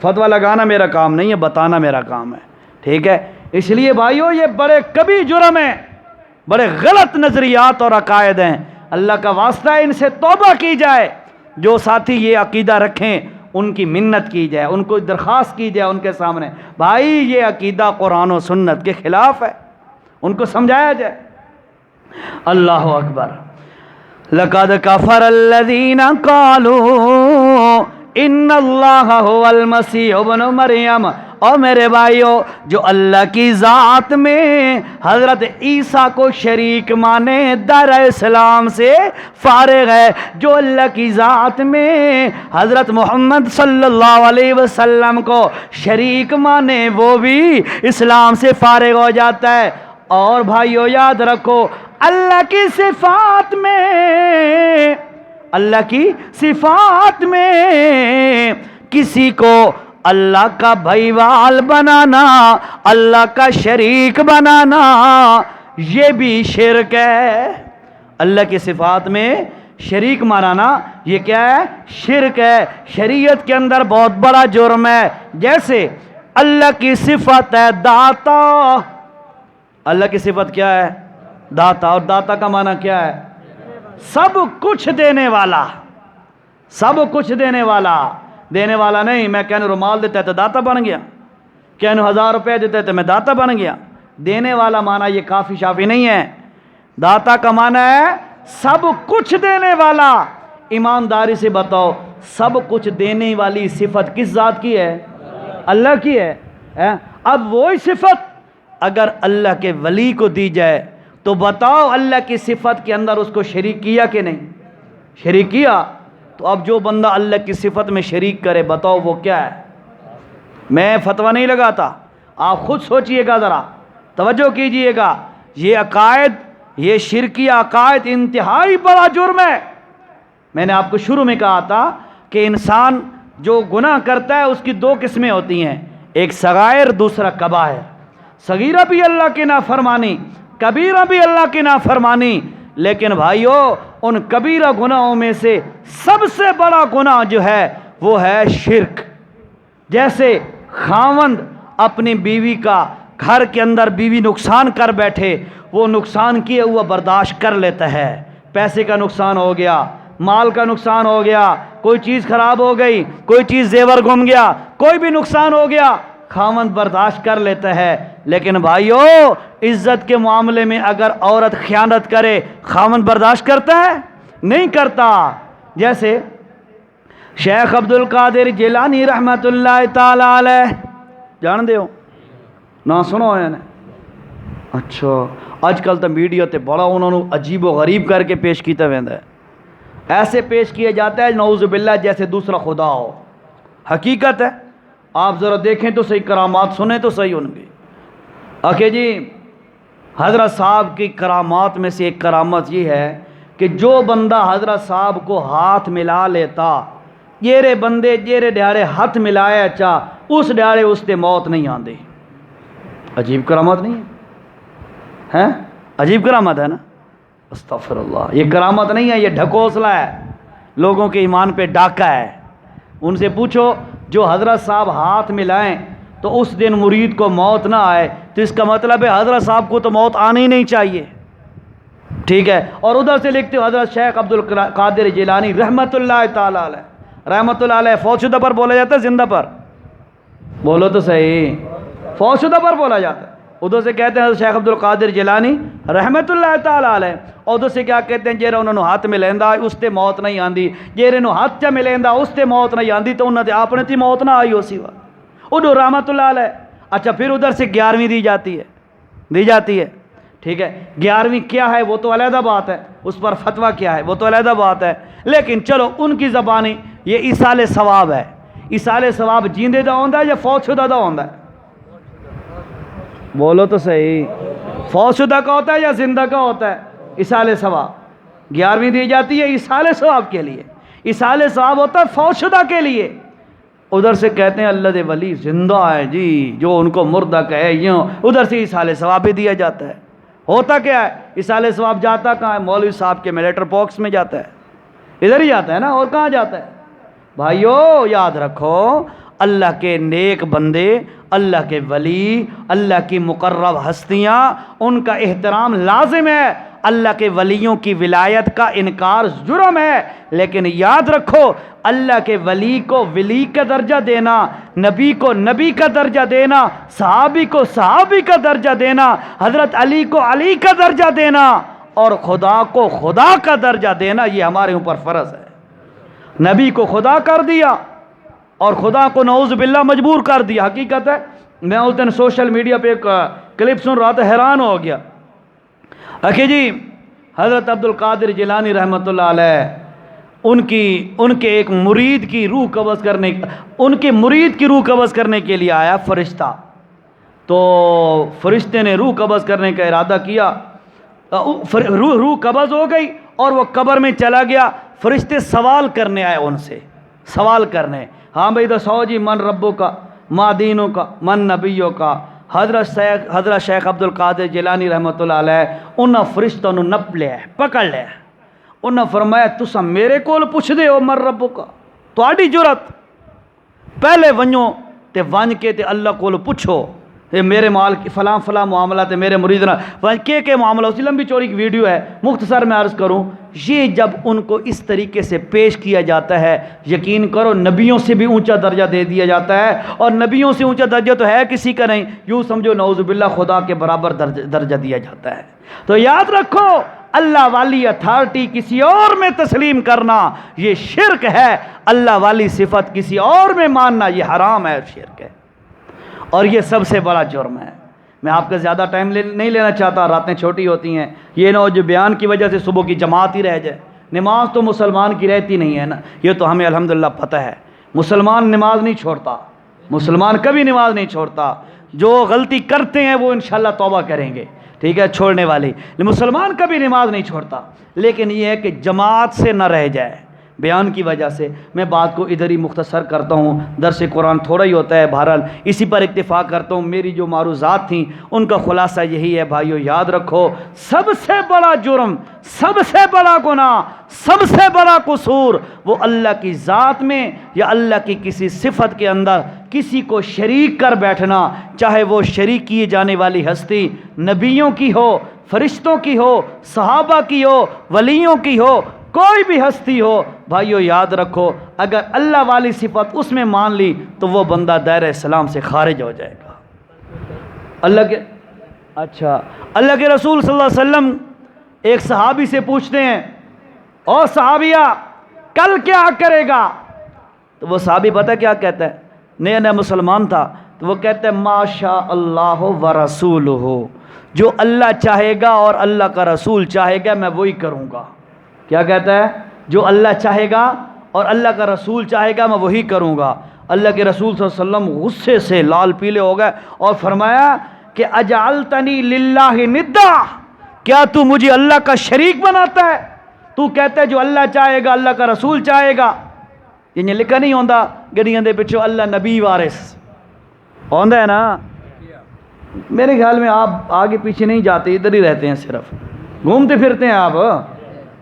فتویٰ لگانا میرا کام نہیں ہے، بتانا میرا کام ہے، ٹھیک ہے۔ اس لیے بھائیو یہ بڑے کبھی جرم ہیں، بڑے غلط نظریات اور عقائد ہیں، اللہ کا واسطہ ہے ان سے توبہ کی جائے۔ جو ساتھی یہ عقیدہ رکھیں ان کی منت کی جائے، ان کو درخواست کی جائے ان کے سامنے، بھائی یہ عقیدہ قرآن و سنت کے خلاف ہے، ان کو سمجھایا جائے۔ اللہ اکبر۔ لَقَدْ كَفَرَ الَّذِينَ قَالُوا إِنَّ اللَّهَ هُوَ الْمَسِيحُ ابْنُ مَرْيَمَ، اور میرے بھائیو جو اللہ کی ذات میں حضرت عیسیٰ کو شریک مانے در اسلام سے فارغ ہے، جو اللہ کی ذات میں حضرت محمد صلی اللہ علیہ وسلم کو شریک مانے وہ بھی اسلام سے فارغ ہو جاتا ہے۔ اور بھائیو یاد رکھو، اللہ کی صفات میں، اللہ کی صفات میں کسی کو اللہ کا بھائیوال بنانا، اللہ کا شریک بنانا، یہ بھی شرک ہے۔ اللہ کی صفات میں شریک ماننا یہ کیا ہے؟ شرک ہے، شریعت کے اندر بہت بڑا جرم ہے۔ جیسے اللہ کی صفت ہے داتا، اللہ کی صفت کیا ہے؟ داتا، اور داتا کا معنی کیا ہے؟ سب کچھ دینے والا، سب کچھ دینے والا۔ دینے والا نہیں میں کہنے رومال دیتا ہے تو داتا بن گیا، کہنے 1000 روپے دیتا ہے تو میں داتا بن گیا۔ دینے والا معنی یہ کافی شافی نہیں ہے۔ داتا کا معنی ہے سب کچھ دینے والا۔ ایمانداری سے بتاؤ سب کچھ دینے والی صفت کس ذات کی ہے؟ اللہ کی ہے۔ اب وہی صفت اگر اللہ کے ولی کو دی جائے تو بتاؤ اللہ کی صفت کے اندر اس کو شریک کیا کہ نہیں؟ شریک کیا۔ تو اب جو بندہ اللہ کی صفت میں شریک کرے بتاؤ وہ کیا ہے؟ میں فتویٰ نہیں لگاتا، آپ خود سوچئے گا، ذرا توجہ کیجئے گا۔ یہ عقائد، یہ شرکی عقائد انتہائی بڑا جرم ہے۔ میں نے آپ کو شروع میں کہا تھا کہ انسان جو گناہ کرتا ہے اس کی 2 قسمیں ہوتی ہیں، ایک صغائر، دوسرا کبائر۔ صغیرہ بھی اللہ کی نافرمانی، کبیرہ بھی اللہ کی نافرمانی، لیکن بھائیو ان کبیرہ گناہوں میں سے سب سے بڑا گناہ جو ہے وہ ہے شرک۔ جیسے خاوند اپنی بیوی کا گھر کے اندر بیوی نقصان کر بیٹھے، وہ نقصان کیے ہوا برداشت کر لیتا ہے۔ پیسے کا نقصان ہو گیا، مال کا نقصان ہو گیا، کوئی چیز خراب ہو گئی، کوئی چیز زیور گم گیا، کوئی بھی نقصان ہو گیا، خاوند برداشت کر لیتا ہے۔ لیکن بھائیو عزت کے معاملے میں اگر عورت خیانت کرے خاوند برداشت کرتا ہے؟ نہیں کرتا۔ جیسے شیخ عبد القادر جیلانی رحمت اللہ تعالی علیہ، جان دے ہو نہ سنو ہے نا؟ اچھا اج کل تو میڈیا تے بڑا انہوں نے عجیب و غریب کر کے پیش کیتا ویندا ہے، ایسے پیش کیا جاتا ہے نعوذ باللہ جیسے دوسرا خدا ہو۔ حقیقت ہے، آپ ذرا دیکھیں تو صحیح، کرامات سنیں تو صحیح ان کی۔ آخر جی حضرت صاحب کی کرامات میں سے ایک کرامت یہ ہے کہ جو بندہ حضرت صاحب کو ہاتھ ملا لیتا، جیرے بندے جیرے ڈیارے ہاتھ ملایا چاہ اس ڈیارے اس تے موت نہیں آندی۔ عجیب کرامت نہیں ہے؟ عجیب کرامت ہے نا؟ استغفر اللہ، یہ کرامت نہیں ہے، یہ ڈھکوسلا ہے، لوگوں کے ایمان پہ ڈاکہ ہے۔ ان سے پوچھو جو حضرت صاحب ہاتھ ملائیں تو اس دن مرید کو موت نہ آئے تو اس کا مطلب ہے حضرت صاحب کو تو موت آنی ہی نہیں چاہیے، ٹھیک ہے؟ اور ادھر سے لکھتے ہو حضرت شیخ عبد القادر جیلانی رحمت اللہ تعالی علیہ، رحمت اللہ علیہ فوت شدہ پر بولا جاتا ہے زندہ پر؟ بولو تو صحیح، فوت شدہ پر بولا جاتا ہے۔ ادھر سے کہتے ہیں حضرت شیخ عبد القادر جیلانی رحمت اللہ تعالی علیہ، اور ادھر سے کیا کہتے ہیں جیرے انہوں نے ہاتھ ملیندا اس تے موت نہیں آندی، جیرے نو ہاتھ چا ملیندا اس تے موت نہیں آندی تو انہوں نے اپنے تی موت نہ آئی ہو سی ادھر رحمت اللہ علیہ۔ اچھا پھر ادھر سے 11ویں دی جاتی ہے، ٹھیک ہے؟ 11ویں کیا ہے وہ تو علیحدہ بات ہے، اس پر فتویٰ کیا ہے وہ تو علیحدہ بات ہے، لیکن چلو ان کی زبانی یہ ایصال ثواب ہے۔ ایصال ثواب جیندے دا ہوندا ہے یا فوت شدہ دا ہوندا ہے؟ بولو تو صحیح، فوت شدہ کا ہوتا ہے یا زندہ کا ہوتا ہے؟ ایصال ثواب 11ویں دی جاتی ہے ایصال ثواب کے لیے، ایصال ثواب ہوتا ہے فوت شدہ کے لیے۔ ادھر سے کہتے ہیں اللہ دے ولی زندہ ہے جی، جو ان کو مردہ کہے یوں، ادھر سے ایصال ثواب بھی دیا جاتا ہے۔ ہوتا کیا ہے؟ ایصال ثواب جاتا کہاں ہے؟ مولوی صاحب کے لیٹر باکس میں جاتا ہے، ادھر ہی جاتا ہے نا، اور کہاں جاتا ہے؟ بھائیو یاد رکھو اللہ کے نیک بندے، اللہ کے ولی، اللہ کی مقرب ہستیاں، ان کا احترام لازم ہے۔ اللہ کے ولیوں کی ولایت کا انکار جرم ہے، لیکن یاد رکھو اللہ کے ولی کو ولی کا درجہ دینا، نبی کو نبی کا درجہ دینا، صحابی کو صحابی کا درجہ دینا، حضرت علی کو علی کا درجہ دینا، اور خدا کو خدا کا درجہ دینا، یہ ہمارے اوپر فرض ہے۔ نبی کو خدا کر دیا اور خدا کو نعوذ باللہ مجبور کر دیا۔ حقیقت ہے میں اس دن سوشل میڈیا پہ ایک کلپ سن رہا تھا، حیران ہو گیا۔ اکھے جی حضرت عبد القادر جیلانی رحمت اللہ علیہ ان کے ایک مرید کی روح قبض کرنے کے لیے آیا فرشتہ، تو فرشتے نے روح قبض کرنے کا ارادہ کیا، روح قبض ہو گئی اور وہ قبر میں چلا گیا. فرشتے سوال کرنے آئے ان سے، سوال کرنے، ہاں بھائی دسو جی من ربو کا، ما دینوں کا، من نبیوں کا. حضرت شیخ عبد القادر جیلانی رحمۃ اللہ علیہ انہاں فرشتوں نے نپ لیا، پکڑ لیا. انہاں فرمایا تسا میرے کول پوچھ دے ہو من ربو کا، تہاڈی جرت، پہلے ونجو تے ون کے تے اللہ کول پوچھو یہ میرے مال کی فلاں فلاں معاملہ تے میرے مرید نہ کے معاملہ. اس کی لمبی چوڑی کی ویڈیو ہے، مختصر میں عرض کروں. یہ جب ان کو اس طریقے سے پیش کیا جاتا ہے، یقین کرو نبیوں سے بھی اونچا درجہ دے دیا جاتا ہے، اور نبیوں سے اونچا درجہ تو ہے کسی کا نہیں، یوں سمجھو نعوذ باللہ خدا کے برابر درجہ دیا جاتا ہے. تو یاد رکھو اللہ والی اتھارٹی کسی اور میں تسلیم کرنا یہ شرک ہے، اللہ والی صفت کسی اور میں ماننا یہ حرام ہے، شرک ہے، اور یہ سب سے بڑا جرم ہے. میں آپ کا زیادہ ٹائم نہیں لینا چاہتا، راتیں چھوٹی ہوتی ہیں. یہ نہ ہو جو بیان کی وجہ سے صبح کی جماعت ہی رہ جائے. نماز تو مسلمان کی رہتی نہیں ہے نا، یہ تو ہمیں الحمدللہ پتہ ہے. مسلمان نماز نہیں چھوڑتا، مسلمان کبھی نماز نہیں چھوڑتا. جو غلطی کرتے ہیں وہ انشاءاللہ توبہ کریں گے، ٹھیک ہے، چھوڑنے والے. مسلمان کبھی نماز نہیں چھوڑتا، لیکن یہ ہے کہ جماعت سے نہ رہ جائے. بیان کی وجہ سے میں بات کو ادھر ہی مختصر کرتا ہوں، درس قرآن تھوڑا ہی ہوتا ہے، بہرحال اسی پر اکتفا کرتا ہوں. میری جو معروضات تھیں ان کا خلاصہ یہی ہے بھائیو، یاد رکھو سب سے بڑا جرم، سب سے بڑا گناہ، سب سے بڑا قصور وہ اللہ کی ذات میں یا اللہ کی کسی صفت کے اندر کسی کو شریک کر بیٹھنا، چاہے وہ شریک کیے جانے والی ہستی نبیوں کی ہو، فرشتوں کی ہو، صحابہ کی ہو، ولیوں کی ہو، کوئی بھی ہستی ہو. بھائیو یاد رکھو اگر اللہ والی صفت اس میں مان لی تو وہ بندہ دائرہ اسلام سے خارج ہو جائے گا. اللہ کے رسول صلی اللہ علیہ وسلم ایک صحابی سے پوچھتے ہیں، او صحابیہ کل کیا کرے گا؟ تو وہ صحابی پتہ کیا کہتا ہے، نیا نیا مسلمان تھا، تو وہ کہتا ہے ما شاء اللہ و رسولہ، جو اللہ چاہے گا اور اللہ کا رسول چاہے گا میں وہی کروں گا. کیا کہتا ہے؟ جو اللہ چاہے گا اور اللہ کا رسول چاہے گا میں وہی کروں گا. اللہ کے رسول صلی اللہ علیہ وسلم غصے سے لال پیلے ہو گئے اور فرمایا کہ اجعلتنی للہ ندا، کیا تو مجھے اللہ کا شریک بناتا ہے؟ تو کہتا ہے جو اللہ چاہے گا اللہ کا رسول چاہے گا. یہ لکھا نہیں ہوتا گڑیاں دے پچھو اللہ نبی وارث ہوتا ہے نا. میرے خیال میں آپ آگے پیچھے نہیں جاتے، ادھر ہی رہتے ہیں، صرف گھومتے پھرتے ہیں، آپ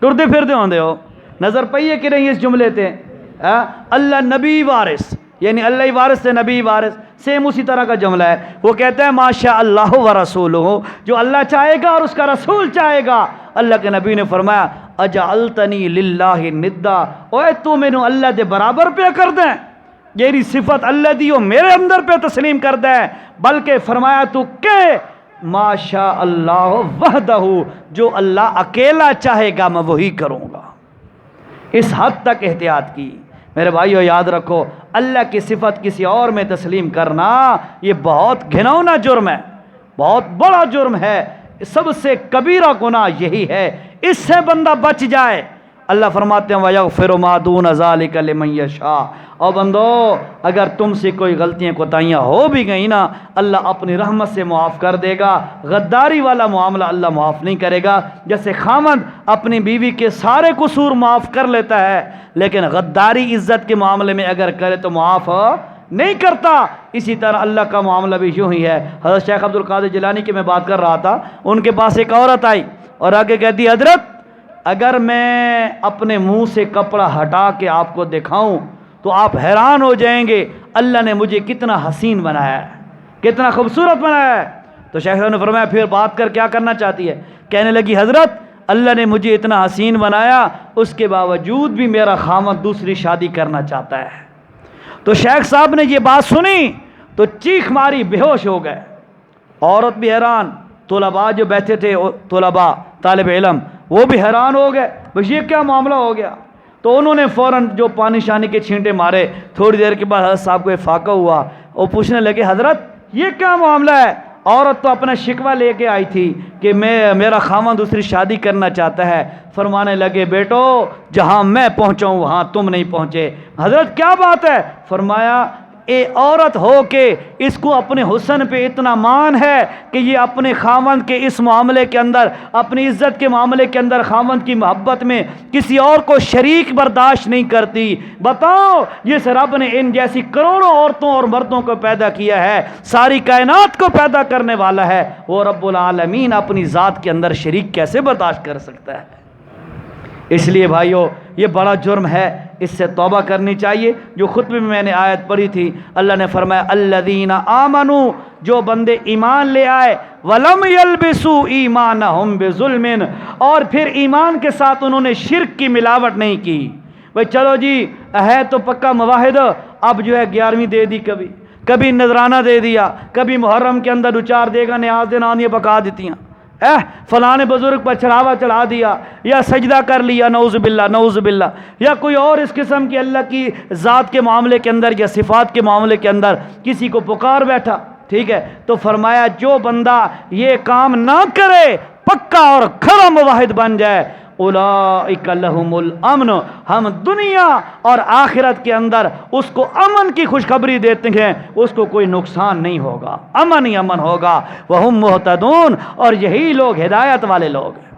ٹرتے پھرتے ہوندے ہو. نظر پئی ہے کہ نہیں اس جملے تے؟ اللہ نبی وارث، یعنی اللہ ہی وارث سے نبی وارث، سیم اسی طرح کا جملہ ہے. وہ کہتا ہے ما شاء اللہ و رسولہ، جو اللہ چاہے گا اور اس کا رسول چاہے گا. اللہ کے نبی نے فرمایا اجعلتنی للہ ندا، اوے تو میں نو اللہ دے برابر پہ کر دیں، یہی صفت اللہ دیو میرے اندر پہ تسلیم کر دیں. بلکہ فرمایا تو کہ ما شاء اللہ وحدہ، جو اللہ اکیلا چاہے گا میں وہی کروں گا. اس حد تک احتیاط کی. میرے بھائیو یاد رکھو اللہ کی صفت کسی اور میں تسلیم کرنا یہ بہت گھنونا جرم ہے، بہت بڑا جرم ہے. سب سے کبیرہ گناہ یہی ہے، اس سے بندہ بچ جائے. اللہ فرماتے ہیں وَيَغْفِرُ مَا دُونَ ذَلِكَ لِمَن يَشَاءُ. اور بندو اگر تم سے کوئی غلطیاں کوتاہیاں ہو بھی گئیں نا، اللہ اپنی رحمت سے معاف کر دے گا. غداری والا معاملہ اللہ معاف نہیں کرے گا. جیسے خاوند اپنی بیوی کے سارے قصور معاف کر لیتا ہے، لیکن غداری عزت کے معاملے میں اگر کرے تو معاف نہیں کرتا. اسی طرح اللہ کا معاملہ بھی یوں ہی ہے. حضرت شیخ عبد القادر جیلانی کی میں بات کر رہا تھا، ان کے پاس ایک عورت آئی اور آگے کہتی حضرت اگر میں اپنے منہ سے کپڑا ہٹا کے آپ کو دکھاؤں تو آپ حیران ہو جائیں گے اللہ نے مجھے کتنا حسین بنایا ہے، کتنا خوبصورت بنایا ہے. تو شیخ صاحب نے فرمایا پھر بات کر کیا کرنا چاہتی ہے؟ کہنے لگی حضرت اللہ نے مجھے اتنا حسین بنایا، اس کے باوجود بھی میرا خامد دوسری شادی کرنا چاہتا ہے. تو شیخ صاحب نے یہ بات سنی تو چیخ ماری، بے ہوش ہو گئے. عورت بھی حیران، طلباء جو بیٹھے تھے، طلباء طالب علم وہ بھی حیران ہو گئے، بس یہ کیا معاملہ ہو گیا. تو انہوں نے فوراً جو پانی شانی کے چھینٹے مارے. تھوڑی دیر کے بعد حضرت صاحب کو افاقہ ہوا، وہ پوچھنے لگے حضرت یہ کیا معاملہ ہے؟ عورت تو اپنا شکوہ لے کے آئی تھی کہ میرا خاوند دوسری شادی کرنا چاہتا ہے. فرمانے لگے بیٹو جہاں میں پہنچاؤں وہاں تم نہیں پہنچے. حضرت کیا بات ہے؟ فرمایا عورت ہو کے اس کو اپنے حسن پہ اتنا مان ہے کہ یہ اپنے خاوند کے اس معاملے کے اندر، اپنی عزت کے معاملے کے اندر خاوند کی محبت میں کسی اور کو شریک برداشت نہیں کرتی، بتاؤ جس رب نے ان جیسی کروڑوں عورتوں اور مردوں کو پیدا کیا ہے، ساری کائنات کو پیدا کرنے والا ہے، وہ رب العالمین اپنی ذات کے اندر شریک کیسے برداشت کر سکتا ہے؟ اس لیے بھائیو یہ بڑا جرم ہے، اس سے توبہ کرنی چاہیے۔ جو خطبے میں نے آیت پڑھی تھی، اللہ نے فرمایا الذین آمنوا، جو بندے ایمان لے آئے، ولم یلبسوا ایمانہم بظلم، اور پھر ایمان کے ساتھ انہوں نے شرک کی ملاوٹ نہیں کی۔ بھئی چلو جی ہے تو پکا موحد، اب جو ہے 11ویں دے دی، کبھی نذرانہ دے دیا، کبھی محرم کے اندر اچار دے گا، نیاز دینانیاں پکا دیتیاں، فلاں بزرگ پر چڑھاوا چڑھا دیا، یا سجدہ کر لیا، نعوذ باللہ نعوذ باللہ، یا کوئی اور اس قسم کی اللہ کی ذات کے معاملے کے اندر یا صفات کے معاملے کے اندر کسی کو پکار بیٹھا، ٹھیک ہے؟ تو فرمایا جو بندہ یہ کام نہ کرے، پکا اور کھڑا موحد بن جائے، اولئک لہم الامن، ہم دنیا اور آخرت کے اندر اس کو امن کی خوشخبری دیتے ہیں، اس کو کوئی نقصان نہیں ہوگا، امن ہی امن ہوگا، وہم مہتدون، اور یہی لوگ ہدایت والے لوگ ہیں۔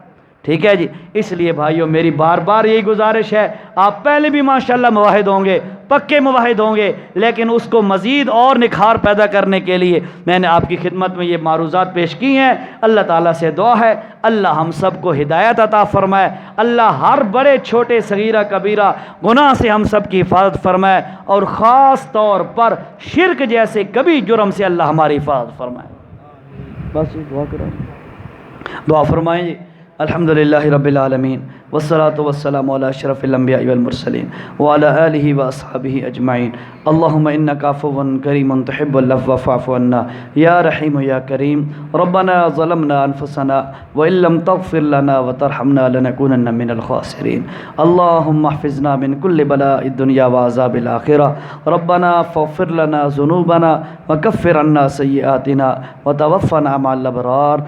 ٹھیک ہے جی، اس لیے بھائیوں میری بار بار یہی گزارش ہے، آپ پہلے بھی ماشاءاللہ موحد ہوں گے، پکے موحد ہوں گے، لیکن اس کو مزید اور نکھار پیدا کرنے کے لیے میں نے آپ کی خدمت میں یہ معروضات پیش کی ہیں۔ اللہ تعالیٰ سے دعا ہے اللہ ہم سب کو ہدایت عطا فرمائے، اللہ ہر بڑے چھوٹے صغیرہ کبیرہ گناہ سے ہم سب کی حفاظت فرمائے، اور خاص طور پر شرک جیسے کبھی جرم سے اللہ ہماری حفاظت فرمائے۔ بس دعا کریں، دعا فرمائیں جی۔ الحمدللہ رب العالمین، والصلاة والسلام علی اشرف الانبیاء والمرسلین وعلی آلہ واصحابہ اجمعین۔ اللہم انک عفو کریم تحب العفو فاعف عنا یا رحیم یا کریم۔ ربنا ظلمنا انفسنا وان لم تغفر لنا وترحمنا لنکونن من الخاسرین۔ اللہم احفظنا من کل بلاء الدنیا وعذاب الآخرہ۔ ربنا فاغفر لنا ذنوبنا وکفر عنا سیئاتنا وتوفنا مع الابرار۔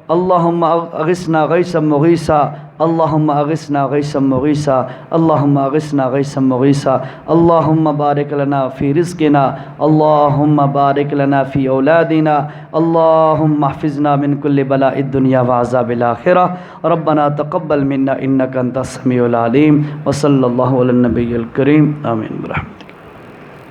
اللہم اغثنا غیثا مغیثا، اللہم اغثنا غیثا مغیثا، اللہم اغثنا غیثا مغیثا۔ اللہم بارک لنا فی رزقنا، اللہم بارک لنا فی اولادنا، اللہم احفظنا من کل بلاء الدنیا وعذاب الآخرہ۔ ربنا تقبل منا انک انت السمیع العلیم، وصلی اللہ علی النبی الکریم، آمین برحمتک۔